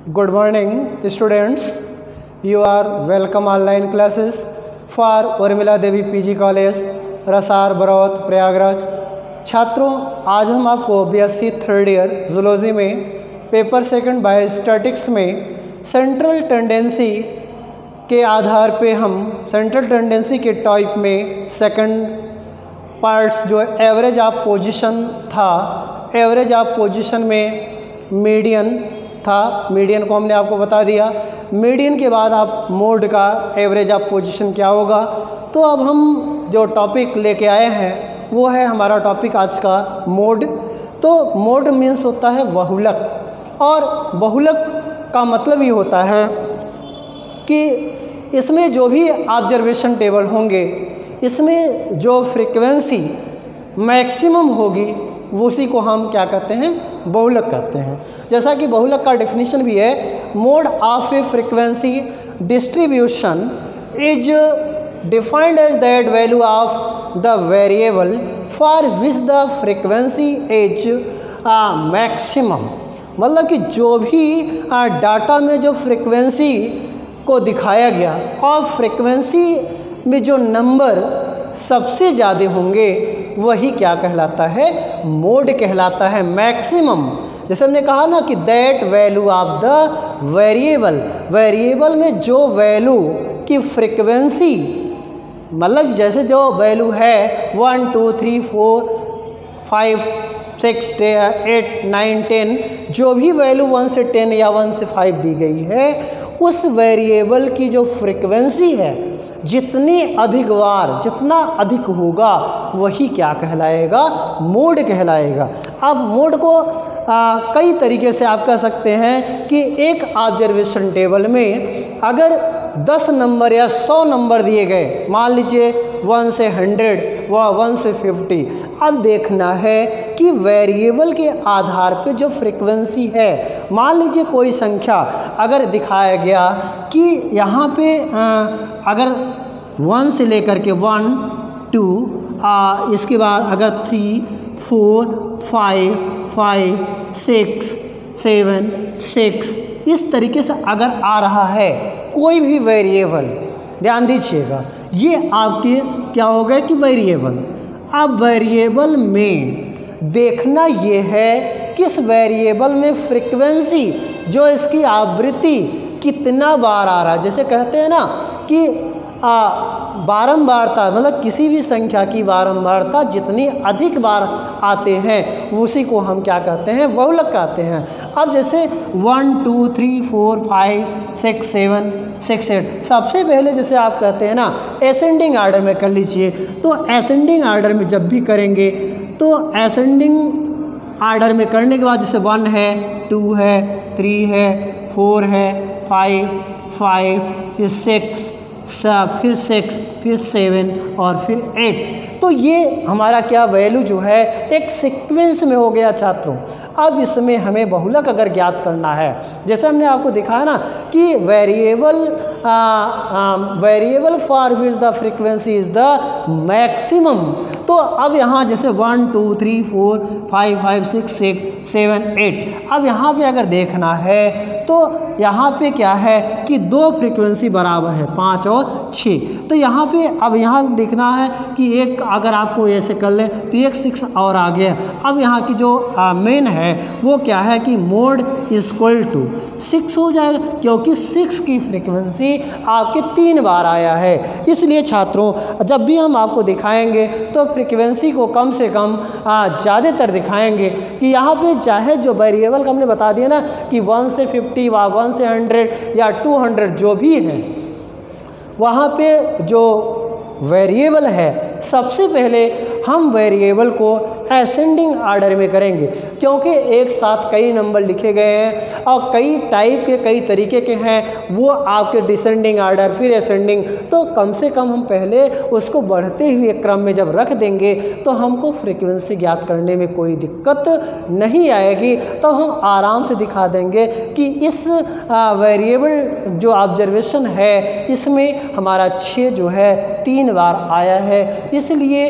Good morning, students. You are welcome online classes for Urmila Devi PG college Rasar Baraut Prayagraj. छात्रों, आज हम आपको बीएससी थर्ड ईयर जूलॉजी में पेपर सेकंड बायोस्टैटिक्स में सेंट्रल टेंडेंसी के आधार पे हम सेंट्रल टेंडेंसी के टाइप में सेकंड पार्ट्स जो एवरेज ऑफ पोजीशन था, एवरेज ऑफ पोजीशन में मीडियन था, मीडियन को हमने आपको बता दिया। मीडियन के बाद आप मोड का एवरेज ऑफ पोजीशन क्या होगा। तो अब हम जो टॉपिक लेके आए हैं वो है हमारा टॉपिक आज का मोड। तो मोड मीन्स होता है बहुलक, और बहुलक का मतलब ये होता है कि इसमें जो भी ऑब्जर्वेशन टेबल होंगे, इसमें जो फ्रीक्वेंसी मैक्सिमम होगी उसी को हम क्या कहते हैं, बहुलक कहते हैं। जैसा कि बहुलक का डेफिनेशन भी है, mode of a frequency distribution is defined as that value of the variable for which the frequency is maximum. मतलब कि जो भी डाटा में जो फ्रीक्वेंसी को दिखाया गया और फ्रीक्वेंसी में जो नंबर सबसे ज़्यादा होंगे वही क्या कहलाता है, मोड कहलाता है, मैक्सिमम। जैसे हमने कहा ना कि that value of the variable, variable में जो वैल्यू की फ्रीक्वेंसी, मतलब जैसे जो वैल्यू है 1 2 3 4 5 6 8 9 10, जो भी वैल्यू 1 से 10 या 1 से 5 दी गई है, उस वेरिएबल की जो फ्रीक्वेंसी है जितनी अधिक बार जितना अधिक होगा वही क्या कहलाएगा, मोड कहलाएगा। अब मोड को कई तरीके से आप कह सकते हैं कि एक ऑब्जर्वेशन टेबल में अगर 10 नंबर या 100 नंबर दिए गए, मान लीजिए 1 से 100 व 1 से 50, अब देखना है कि वेरिएबल के आधार पे जो फ्रीक्वेंसी है, मान लीजिए कोई संख्या अगर दिखाया गया कि यहाँ पे अगर 1 से लेकर के 1 2 इसके बाद अगर 3 4 5 5 6 7 6 इस तरीके से अगर आ रहा है कोई भी वेरिएबल, ध्यान दीजिएगा, ये आपके क्या हो गए कि वेरिएबल। अब वेरिएबल में देखना ये है किस वेरिएबल में फ्रीक्वेंसी जो इसकी आवृत्ति कितना बार आ रहा है। जैसे कहते हैं ना कि बारंबारता, मतलब किसी भी संख्या की बारंबारता जितनी अधिक बार आते हैं उसी को हम क्या कहते हैं, बहुलक कहते हैं। अब जैसे 1 2 3 4 5 6 7 6 8, सबसे पहले जैसे आप कहते हैं ना एसेंडिंग आर्डर में कर लीजिए। तो एसेंडिंग आर्डर में जब भी करेंगे तो एसेंडिंग आर्डर में करने के बाद जैसे 1 है, 2 है, 3 है, 4 है, 5 फिर 6 फिर 6 फिर 7 और फिर 8। तो ये हमारा क्या वैल्यू जो है एक सीक्वेंस में हो गया छात्रों। अब इसमें हमें बहुलक अगर ज्ञात करना है, जैसे हमने आपको दिखाया ना कि variable for which the frequency is the maximum. तो अब यहाँ जैसे 1 2 3 4 5 5 6 6 7 8, अब यहाँ पे अगर देखना है तो यहाँ पे क्या है कि दो फ्रीक्वेंसी बराबर है 5 और 6। तो यहाँ पे अब यहाँ देखना है कि एक अगर आपको ऐसे कर ले तो एक 6 और आ गया। अब यहाँ की जो मेन है वो क्या है कि मोड इक्वल टू 6 हो जाएगा, क्योंकि 6 की फ्रीक्वेंसी आपके 3 बार आया है। इसलिए छात्रों जब भी हम आपको दिखाएंगे तो फ्रीक्वेंसी को कम से कम ज़्यादातर दिखाएंगे कि यहाँ पे चाहे जो वेरिएबल का हमने बता दिया ना कि 1 से 50 व 1 से 100 या 200 जो भी है, वहाँ पे जो वेरिएबल है सबसे पहले हम वेरिएबल को एसेंडिंग आर्डर में करेंगे, क्योंकि एक साथ कई नंबर लिखे गए हैं और कई टाइप के कई तरीके के हैं, वो आपके डिसेंडिंग आर्डर फिर एसेंडिंग। तो कम से कम हम पहले उसको बढ़ते हुए क्रम में जब रख देंगे तो हमको फ्रीक्वेंसी ज्ञात करने में कोई दिक्कत नहीं आएगी। तो हम आराम से दिखा देंगे कि इस वेरिएबल जो ऑब्जर्वेशन है इसमें हमारा 6 जो है 3 बार आया है, इसलिए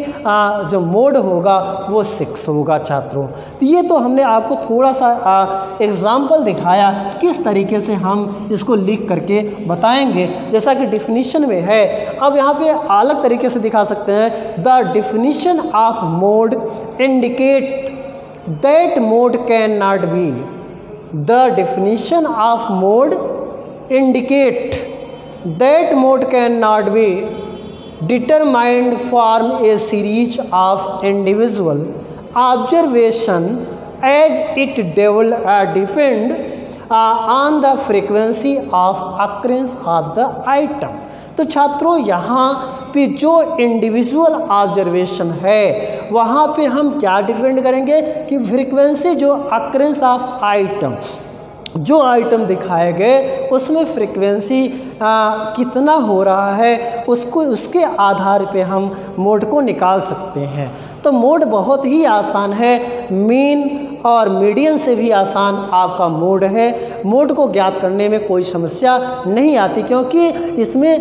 जो मोड होगा वो 6 होगा छात्रों। तो ये तो हमने आपको थोड़ा सा एग्जाम्पल दिखाया किस तरीके से हम इसको लिख करके बताएंगे, जैसा कि डिफिनीशन में है। अब यहाँ पे अलग तरीके से दिखा सकते हैं। The definition of mode indicate that mode can not be, the definition of mode indicate that mode can not be determined from a series of individual observation as it depend on the frequency of occurrence of the item। तो छात्रों यहाँ पे जो individual observation है वहाँ पे हम क्या डिपेंड करेंगे कि फ्रीक्वेंसी जो अक्रेंस ऑफ आइटम, जो आइटम दिखाए गए उसमें फ्रीक्वेंसी कितना हो रहा है उसको, उसके आधार पे हम मोड को निकाल सकते हैं। तो मोड बहुत ही आसान है, मीन और मीडियन से भी आसान आपका मोड है। मोड को ज्ञात करने में कोई समस्या नहीं आती, क्योंकि इसमें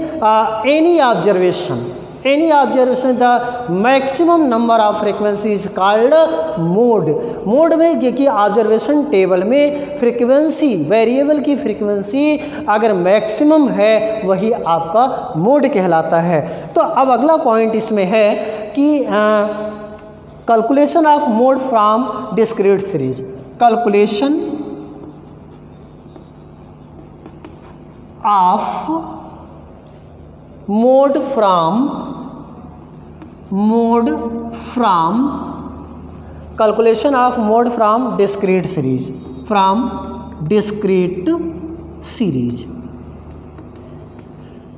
any observation the maximum number of frequency is called mode. Mode में क्योंकि ऑब्जर्वेशन टेबल में फ्रीक्वेंसी, वेरिएबल की फ्रीक्वेंसी अगर मैक्सिमम है वही आपका मोड कहलाता है। तो अब अगला पॉइंट इसमें है कि calculation of mode from discrete series. Calculation of mode from calculation of mode from discrete series,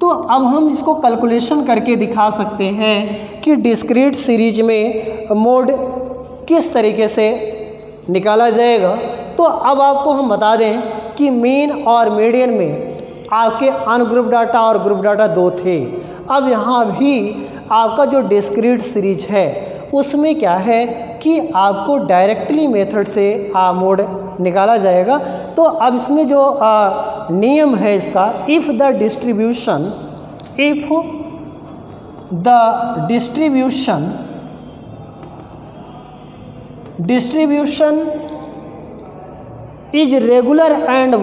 तो अब हम इसको कैलकुलेशन करके दिखा सकते हैं कि डिस्क्रीट सीरीज में मोड किस तरीके से निकाला जाएगा। तो अब आपको हम बता दें कि मीन और मीडियन में आपके अनग्रुप डाटा और ग्रुप डाटा 2 थे। अब यहाँ भी आपका जो डिस्क्रीट सीरीज है उसमें क्या है कि आपको डायरेक्टली मेथड से मोड निकाला जाएगा। तो अब इसमें जो नियम है इसका, if the distribution is regular and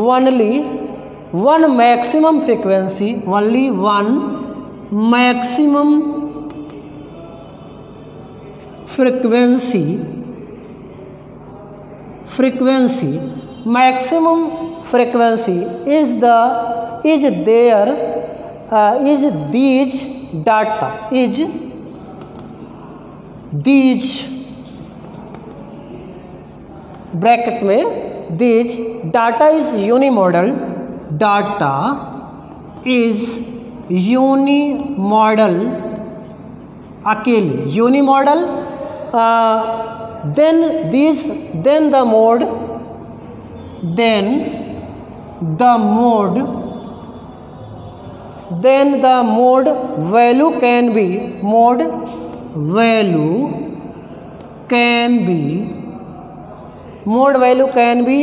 only one maximum frequency, only one maximum frequency is these bracket में these data is unimodal, अकेले unimodal, then the mode value can be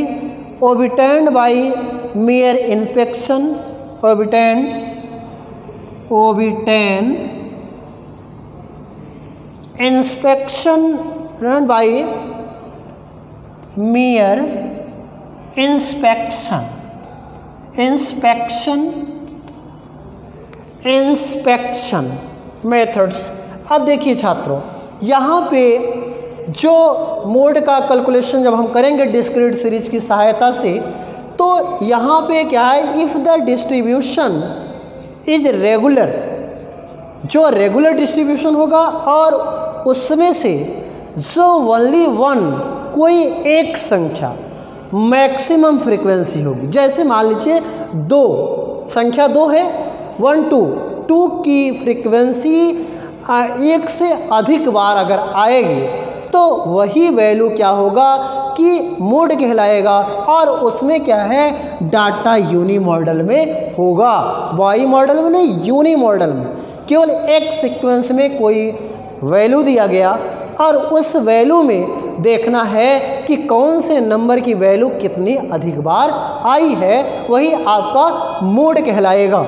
obtained by mere inspection, by mere inspection methods। अब देखिए छात्रों, यहाँ पे जो mode का calculation जब हम करेंगे डिस्क्रीट सीरीज की सहायता से, तो यहाँ पे क्या है, if the distribution is regular, जो रेगुलर डिस्ट्रीब्यूशन होगा और उसमें से जो ओनली वन, कोई एक संख्या मैक्सिमम फ्रीक्वेंसी होगी। जैसे मान लीजिए 2, संख्या 2 है, 1 2 की फ्रीक्वेंसी 1 से अधिक बार अगर आएगी तो वही वैल्यू क्या होगा कि मोड कहलाएगा, और उसमें क्या है, डाटा यूनी मॉडल में होगा, बाई मॉडल में नहीं, यूनी मॉडल में। केवल एक सीक्वेंस में कोई वैल्यू दिया गया और उस वैल्यू में देखना है कि कौन से नंबर की वैल्यू कितनी अधिक बार आई है, वही आपका मोड कहलाएगा।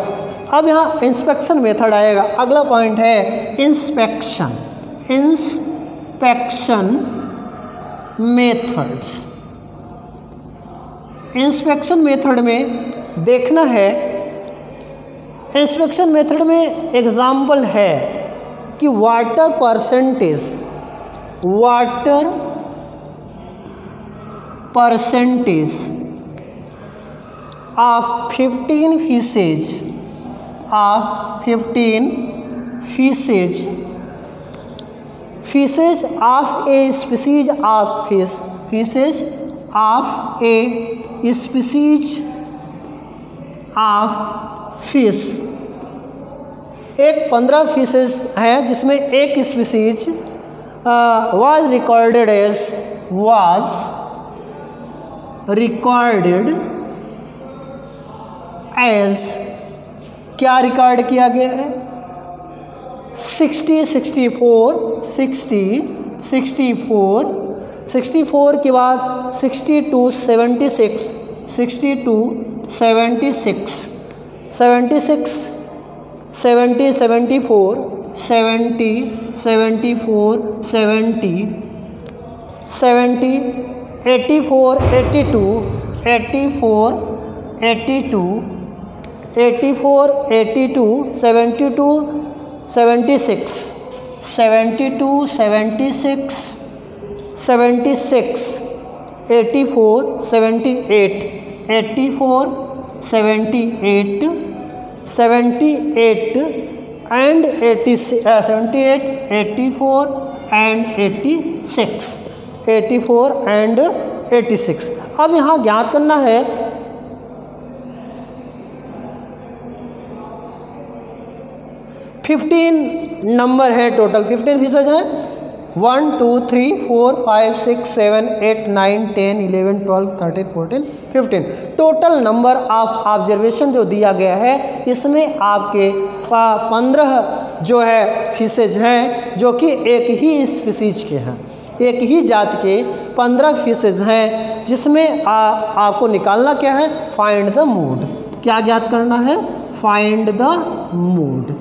अब यहाँ इंस्पेक्शन मेथड आएगा। अगला पॉइंट है इंस्पेक्शन मेथड्स। इंस्पेक्शन मेथड में देखना है, इंस्पेक्शन मेथड में एग्जाम्पल है कि water percentage of 15 feces of a species of fish। एक 15 फीसेज हैं जिसमें एक स्पीसीज was recorded as क्या रिकॉर्ड किया गया है 64 के बाद 62 76 62 76 76 70 74 70 74 70 70 84 82 84 82 84 82 72 76 72 76 76 84 78 84 78 78 and 78 84 and 86 84 and 86। अब यहाँ ज्ञात करना है फिफ्टीन नंबर है टोटल, 15 फीसद हैं 1 2 3 4 5 6 7 8 9 10 11 12 13 14 15 टोटल नंबर ऑफ ऑब्जर्वेशन जो दिया गया है, इसमें आपके 15 जो है फीसेज हैं जो कि एक ही स्पीसीज के हैं, एक ही जात के 15 फीसेज हैं, जिसमें आपको निकालना क्या है, फाइंड द मोड। क्या ज्ञात करना है, फाइंड द मोड।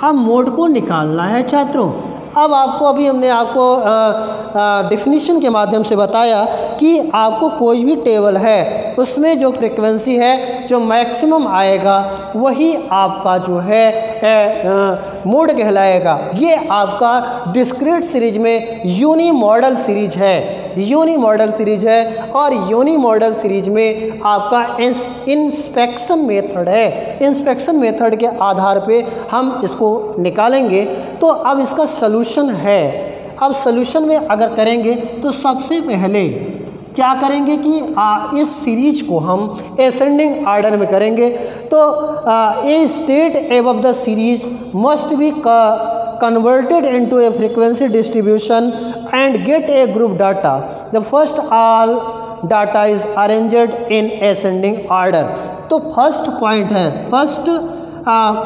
अब मोड को निकालना है छात्रों। अब आपको अभी हमने आपको डेफिनेशन के माध्यम से बताया कि आपको कोई भी टेबल है उसमें जो फ्रीक्वेंसी है जो मैक्सिमम आएगा वही आपका जो है मोड कहलाएगा। ये आपका डिस्क्रीट सीरीज में यूनी मॉडल सीरीज है, यूनी मॉडल सीरीज में आपका इंस्पेक्शन मेथड है। इंस्पेक्शन मेथड के आधार पे हम इसको निकालेंगे। तो अब इसका सलूशन है। अब सलूशन में अगर करेंगे तो सबसे पहले क्या करेंगे कि इस सीरीज को हम एसेंडिंग ऑर्डर में करेंगे। तो a state above the series must be converted into a frequency distribution and get a group data. The first all data is arranged in ascending order. तो फर्स्ट पॉइंट है, first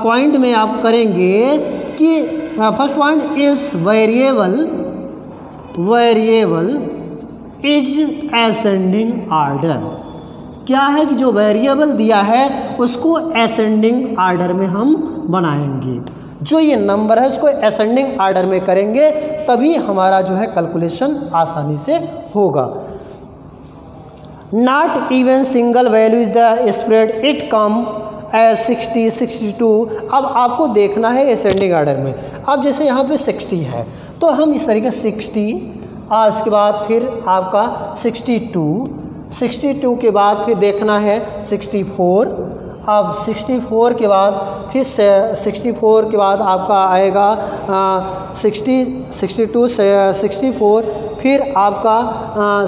point में आप करेंगे कि first point is variable is ascending order. क्या है कि जो वेरिएबल दिया है उसको एसेंडिंग ऑर्डर में हम बनाएंगे। जो ये नंबर है उसको एसेंडिंग ऑर्डर में करेंगे, तभी हमारा जो है कैलकुलेशन आसानी से होगा। Not even single value is the spread it come as 60 62। अब आपको देखना है एसेंडिंग ऑर्डर में। अब जैसे यहाँ पे 60 है तो हम इस तरीके 60 और इसके बाद फिर आपका 62 के बाद फिर देखना है 64। अब 64 के बाद फिर 64 के बाद आपका आएगा 60 62 64 फिर आपका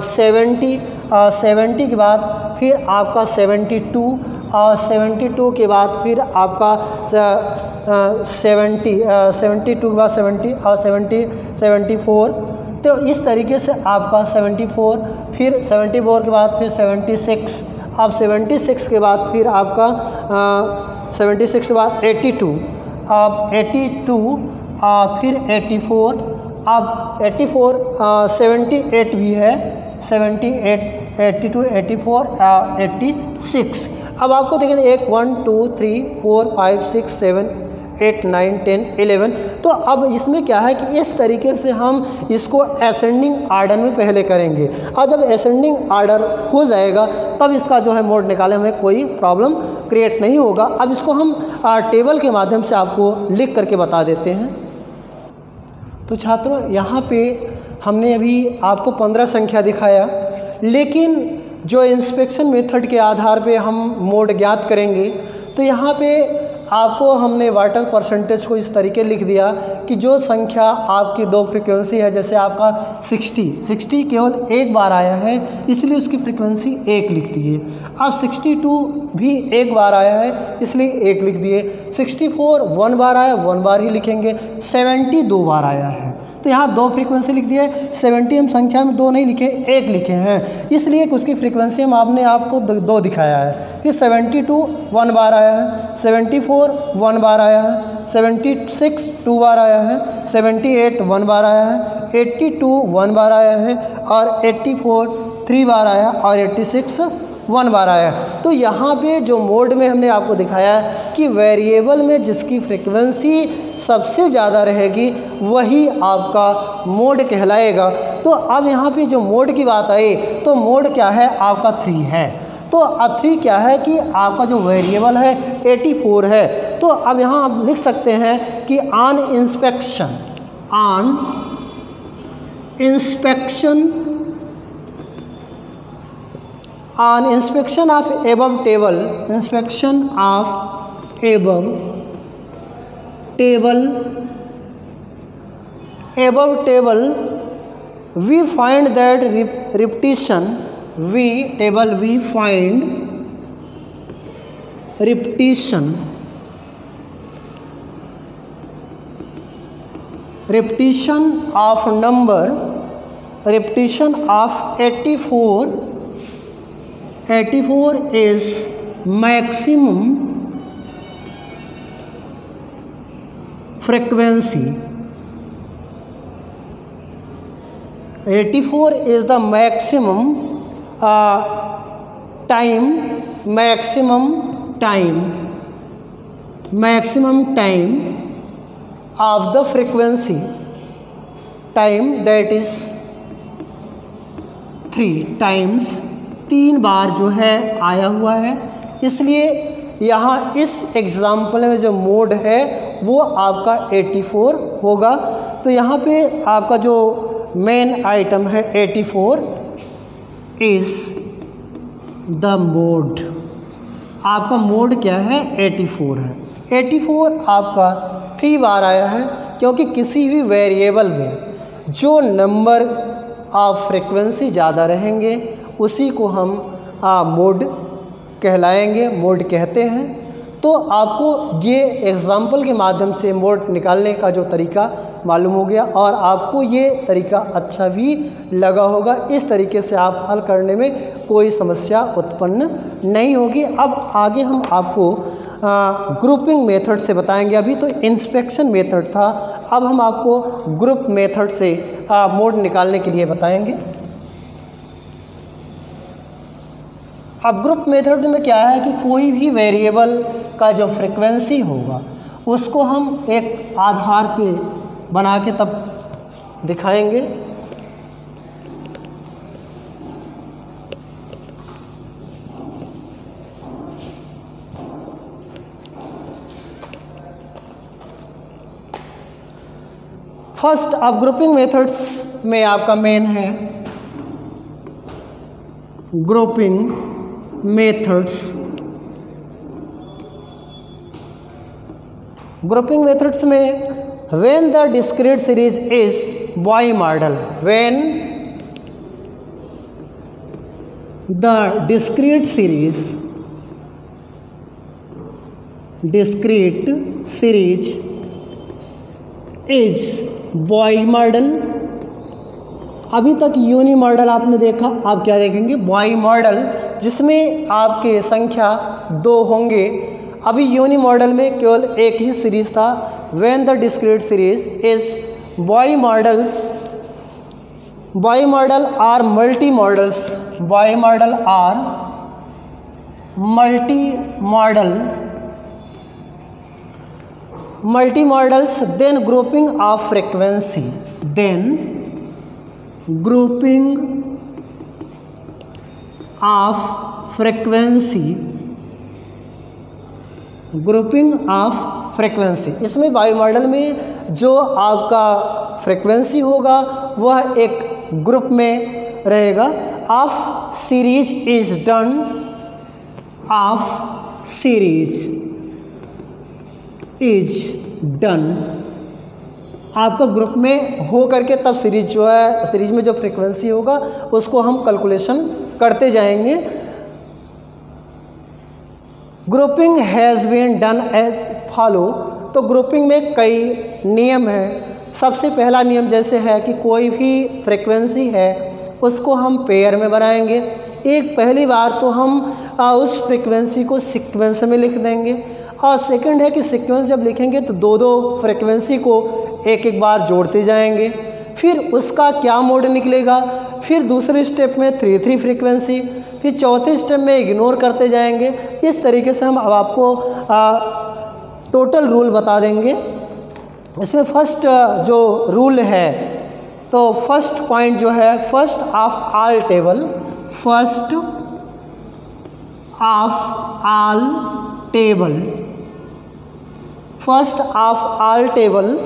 70 के बाद फिर आपका 72 और 72 के बाद फिर आपका 72 के बाद 70 और 74। तो इस तरीके से आपका 74 फिर 74 के बाद फिर 76। अब 76 के बाद फिर आपका 76 के बाद 82। अब 82 फिर 84 अब 84 78 भी है, 78 82 84 86। अब आपको देखें 1 1 2 3 4 5 6 7 8 9 10 11। तो अब इसमें क्या है कि इस तरीके से हम इसको असेंडिंग आर्डर में पहले करेंगे, और जब असेंडिंग आर्डर हो जाएगा तब इसका जो है मोड निकालने में कोई प्रॉब्लम क्रिएट नहीं होगा। अब इसको हम टेबल के माध्यम से आपको लिख करके बता देते हैं। तो छात्रों यहाँ पे हमने अभी आपको 15 संख्या दिखाया, लेकिन जो इंस्पेक्शन मेथड के आधार पे हम मोड ज्ञात करेंगे तो यहाँ पे आपको हमने वाटर परसेंटेज को इस तरीके लिख दिया कि जो संख्या आपकी दो फ्रीक्वेंसी है, जैसे आपका 60 केवल एक बार आया है इसलिए उसकी फ्रीक्वेंसी 1 लिख दिए। अब 62 भी एक बार आया है इसलिए 1 लिख दिए। 64 1 बार आया 1 बार ही लिखेंगे। 70 2 बार आया है तो यहाँ 2 फ्रीक्वेंसी लिख दिए। 70 हम संख्या में 2 नहीं लिखे, 1 लिखे हैं, इसलिए कि उसकी फ्रीक्वेंसी हम आपने आपको 2 दिखाया है। फिर 72 1 बार आया है, 74 1 बार आया है, 76 2 बार आया है, 78 1 बार आया है, 82 1 बार आया है, और 84 3 बार आया, और 86 1 बार आया। तो यहाँ पे जो मोड में हमने आपको दिखाया है कि वेरिएबल में जिसकी फ्रीक्वेंसी सबसे ज़्यादा रहेगी वही आपका मोड कहलाएगा। तो अब यहाँ पे जो मोड की बात आई तो मोड क्या है आपका 3 है। तो 3 क्या है कि आपका जो वेरिएबल है 84 है। तो अब यहाँ आप लिख सकते हैं कि on inspection of above table we find that repetition of 84 is maximum frequency. 84 is the maximum time of the frequency time, that is 3 times, 3 बार जो है आया हुआ है। इसलिए यहाँ इस एग्जाम्पल में जो मोड है वो आपका 84 होगा। तो यहाँ पे आपका जो मेन आइटम है 84 इज़ द मोड। आपका मोड क्या है 84 है। 84 आपका 3 बार आया है क्योंकि किसी भी वेरिएबल में जो नंबर ऑफ फ्रीक्वेंसी ज़्यादा रहेंगे उसी को हम मोड कहलाएंगे, मोड कहते हैं। तो आपको ये एग्ज़ाम्पल के माध्यम से मोड निकालने का जो तरीका मालूम हो गया और आपको ये तरीका अच्छा भी लगा होगा। इस तरीके से आप हल करने में कोई समस्या उत्पन्न नहीं होगी। अब आगे हम आपको ग्रुपिंग मेथड से बताएंगे। अभी तो इंस्पेक्शन मेथड था, अब हम आपको ग्रुप मेथड से मोड निकालने के लिए बताएंगे। अब ग्रुप मेथड में क्या है कि कोई भी वेरिएबल का जो फ्रीक्वेंसी होगा उसको हम एक आधार पे बना के तब दिखाएंगे। फर्स्ट अब ग्रुपिंग मेथड्स में आपका मेन है ग्रुपिंग मेथड्स। ग्रुपिंग मेथड्स में when the discrete series is bimodal, when the discrete series is bimodal. अभी तक यूनिमॉडल आपने देखा, आप क्या देखेंगे बाइमॉडल, जिसमें आपके संख्या 2 होंगे। अभी यूनिमॉडल में केवल एक ही सीरीज था। When the discrete series is Bimodals are multimodals. Bimodal are multimodals. Then grouping of frequency. Then grouping of frequency. Grouping of frequency, इसमें बायोमॉडल में जो आपका फ्रीक्वेंसी होगा वह एक ग्रुप में रहेगा. Of series is done. Of series is done आपका ग्रुप में हो करके तब सीरीज जो है, सीरीज में जो फ्रीक्वेंसी होगा उसको हम कैलकुलेशन करते जाएंगे. Grouping has been done as follow. तो ग्रुपिंग में कई नियम हैं. सबसे पहला नियम जैसे है कि कोई भी फ्रीक्वेंसी है उसको हम पेयर में बनाएंगे. एक पहली बार तो हम उस फ्रीक्वेंसी को सीक्वेंस में लिख देंगे, और सेकंड है कि सीक्वेंस जब लिखेंगे तो दो दो फ्रीक्वेंसी को एक एक बार जोड़ते जाएंगे. फिर उसका क्या मोड निकलेगा, फिर दूसरे स्टेप में 3 फ्रीक्वेंसी, फिर चौथे स्टेप में इग्नोर करते जाएंगे. इस तरीके से हम अब आपको टोटल रूल बता देंगे. इसमें फर्स्ट जो रूल है, तो फर्स्ट पॉइंट जो है, first of all table. First of all table. First of all table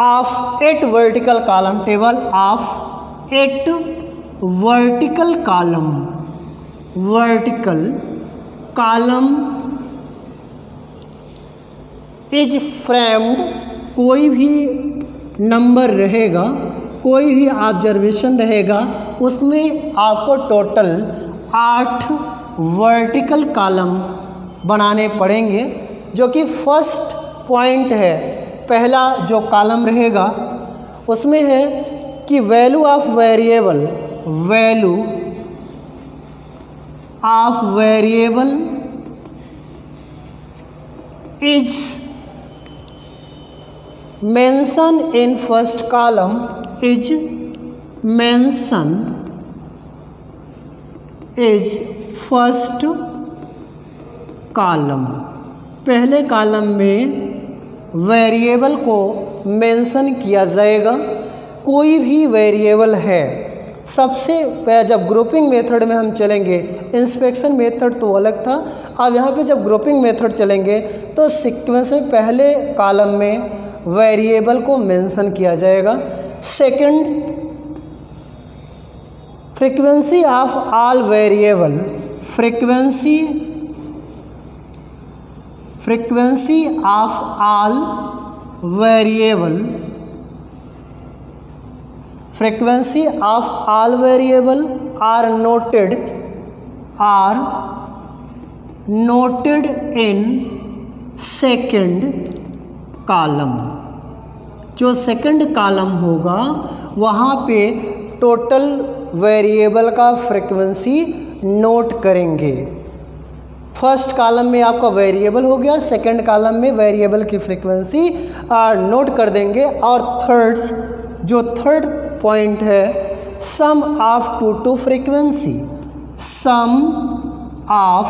of 8 vertical column. Table of 8 vertical column. Vertical column is framed. कोई भी नंबर रहेगा, कोई भी ऑब्जर्वेशन रहेगा, उसमें आपको टोटल 8 वर्टिकल कॉलम बनाने पड़ेंगे. जो कि फर्स्ट पॉइंट है, पहला जो कॉलम रहेगा उसमें है कि value of variable. Value of variable is mention in first column. Is mention is first column. पहले कॉलम में वेरिएबल को मेंशन किया जाएगा. कोई भी वेरिएबल है, सबसे पहले जब ग्रुपिंग मेथड में हम चलेंगे, इंस्पेक्शन मेथड तो अलग था, अब यहाँ पे जब ग्रुपिंग मेथड चलेंगे तो सीक्वेंस में पहले कॉलम में वेरिएबल को मेंशन किया जाएगा. Second, frequency of all variable. Frequency of all variable. Frequency of all variable are noted in second column. जो सेकंड कॉलम होगा वहाँ पे टोटल वेरिएबल का फ्रीक्वेंसी नोट करेंगे. फर्स्ट कॉलम में आपका वेरिएबल हो गया, सेकंड कॉलम में वेरिएबल की फ्रीक्वेंसी नोट कर देंगे. और थर्ड पॉइंट है, sum of two frequency. Sum of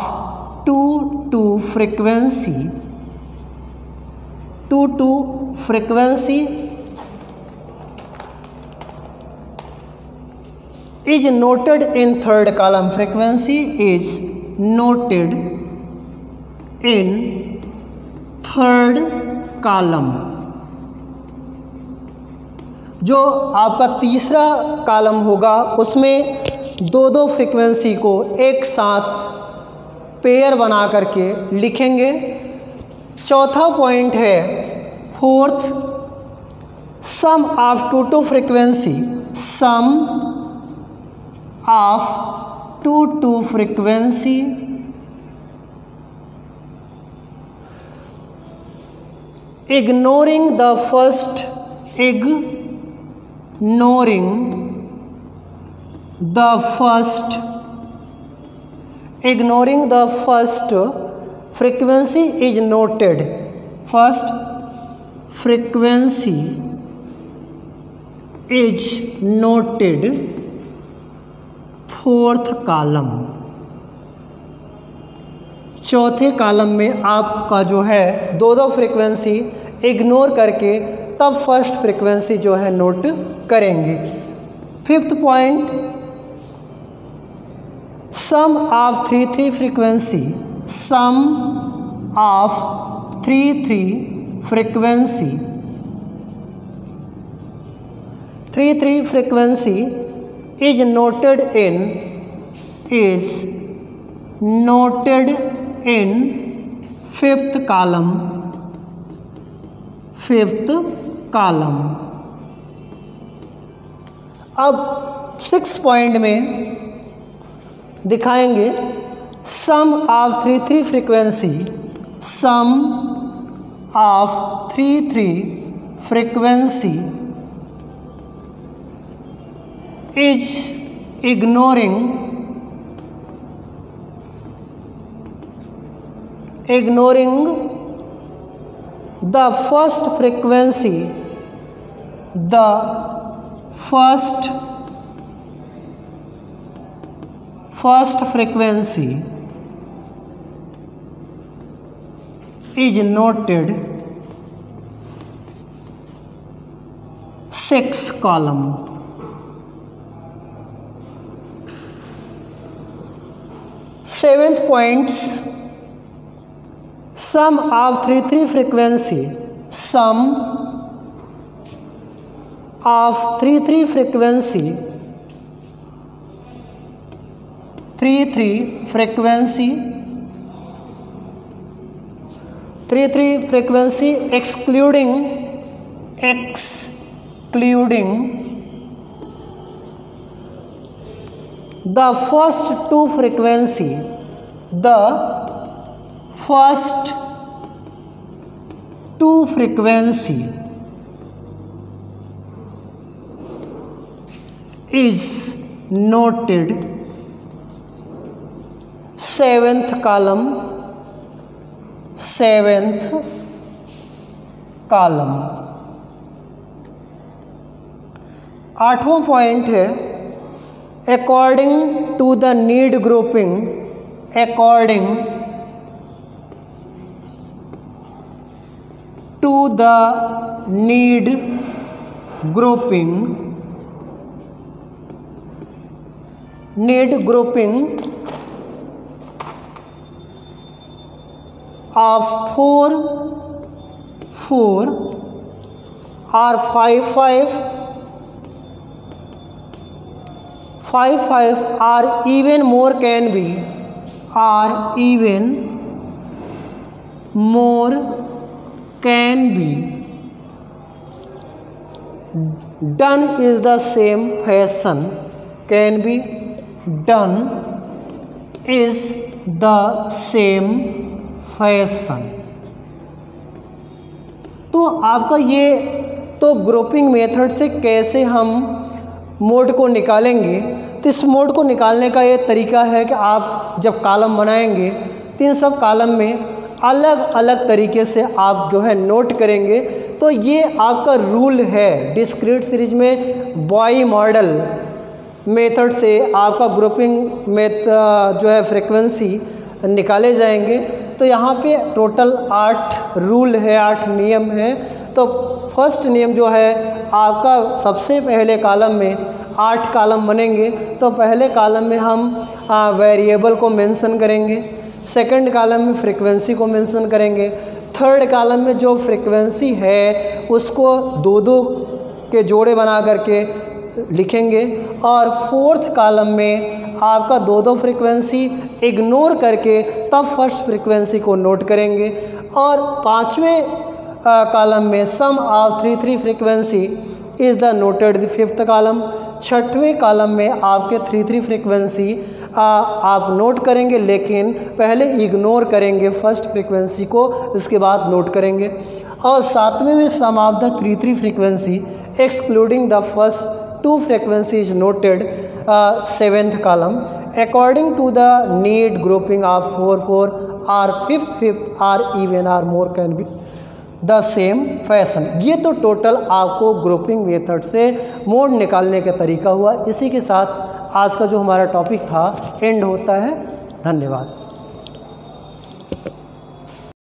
two frequency. Two frequency is noted in third column. Frequency is noted in third column. जो आपका तीसरा कॉलम होगा उसमें दो फ्रीक्वेंसी को एक साथ पेयर बना करके लिखेंगे. चौथा पॉइंट है, fourth, sum of two frequency. Sum of two frequency ignoring the first frequency is noted. First frequency is noted fourth column. चौथे कॉलम में आपका जो है दो फ्रीक्वेंसी इग्नोर करके तब फर्स्ट फ्रीक्वेंसी जो है नोट करेंगे। Fifth point, sum of three frequency, sum of three frequency, three frequency is noted in fifth column, अब 6 पॉइंट में दिखाएंगे sum of three frequency, sum of three frequency is ignoring the first frequency, the first frequency is noted 6 column। Seventh points, sum of three frequency, sum of three frequency, three frequency excluding the first two frequency, the first two frequency is noted seventh column। आठवां point है according to the need grouping, according to the need grouping of 4 or 5 or even more can be, done is the same fashion, can be done is the same fashion। तो आपका ये तो grouping method से कैसे हम mode को निकालेंगे, तो इस मोड को निकालने का ये तरीका है कि आप जब कॉलम बनाएंगे तो इन सब कॉलम में अलग अलग तरीके से आप जो है नोट करेंगे। तो ये आपका रूल है डिस्क्रीट सीरीज में बॉय मॉडल मेथड से आपका ग्रुपिंग जो है फ्रीक्वेंसी निकाले जाएंगे। तो यहाँ पे टोटल 8 रूल है, 8 नियम है। तो फर्स्ट नियम जो है आपका सबसे पहले कॉलम में 8 कॉलम बनेंगे। तो पहले कॉलम में हम वेरिएबल को मेंशन करेंगे, सेकंड कॉलम में फ्रीक्वेंसी को मेंशन करेंगे, थर्ड कॉलम में जो फ्रीक्वेंसी है उसको दो के जोड़े बना करके लिखेंगे, और फोर्थ कॉलम में आपका दो फ्रीक्वेंसी इग्नोर करके तब फर्स्ट फ्रीक्वेंसी को नोट करेंगे, और पांचवें कॉलम में sum of three frequency is the noted the fifth column. छठवें कॉलम में आपके थ्री फ्रीक्वेंसी आप नोट करेंगे, लेकिन पहले इग्नोर करेंगे फर्स्ट फ्रीक्वेंसी को, उसके बाद नोट करेंगे। और सातवें में sum of the three frequency excluding the first 2 frequency is noted 7th column according to the need grouping of 4 or 5th or even or more can be। The same fashion. ये तो total आपको grouping method से mode निकालने का तरीका हुआ। इसी के साथ आज का जो हमारा टॉपिक था एंड होता है। धन्यवाद।